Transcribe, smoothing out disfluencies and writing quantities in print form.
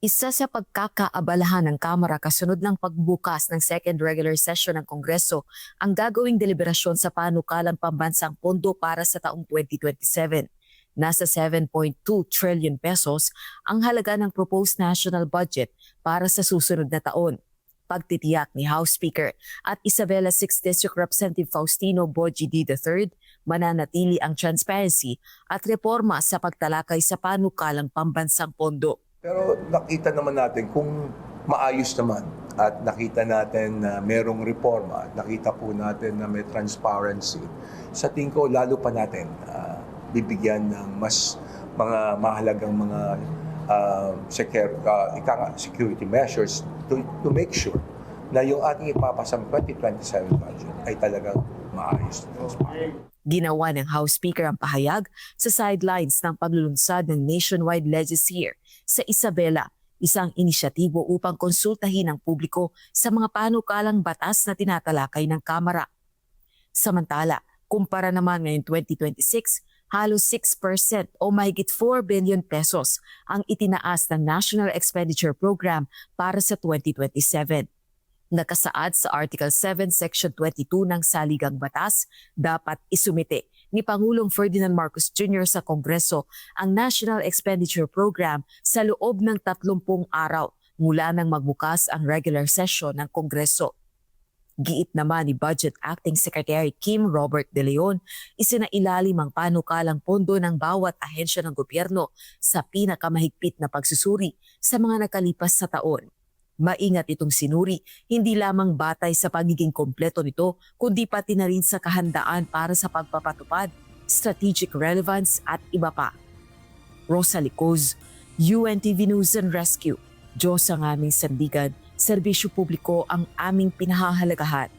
Isa sa pagkakaabalahan ng Kamara kasunod ng pagbukas ng second regular session ng Kongreso ang gagawing deliberasyon sa panukalang pambansang pondo para sa taong 2027. Nasa 7.2 trillion pesos ang halaga ng proposed national budget para sa susunod na taon. Pagtitiyak ni House Speaker at Isabela 6th District Representative Faustino Boji D. III, mananatili ang transparency at reforma sa pagtalakay sa panukalang pambansang pondo. Pero nakita naman natin kung maayos naman at nakita natin na merong reforma at nakita po natin na may transparency. Sa tingin ko, lalo pa natin bibigyan ng mas mga mahalagang mga security measures to make sure na yung ating ipapasang 2027 budget ay talagang maayos at transparent. Ginawa ng House Speaker ang pahayag sa sidelines ng paglulunsad ng nationwide legislature sa Isabela, isang inisyatibo upang konsultahin ang publiko sa mga panukalang batas na tinatalakay ng Kamara. Samantala, kumpara naman ngayong 2026, halos 6% o mahigit 4 billion pesos ang itinaas ng National Expenditure Program para sa 2027. Nakasaad sa Article 7, Section 22 ng Saligang Batas, dapat isumite ni Pangulong Ferdinand Marcos Jr. sa Kongreso ang National Expenditure Program sa loob ng 30 araw mula nang magbukas ang regular session ng Kongreso. Giit naman ni Budget Acting Secretary Kim Robert De Leon, isinailalim ang panukalang pondo ng bawat ahensya ng gobyerno sa pinakamahigpit na pagsusuri sa mga nakalipas sa taon. Maingat itong sinuri, hindi lamang batay sa pagiging kompleto nito, kundi pati na rin sa kahandaan para sa pagpapatupad, strategic relevance at iba pa. Rosalie Coz, UNTV News and Rescue. Diyos ang aming sandigan, serbisyo publiko ang aming pinahahalagahan.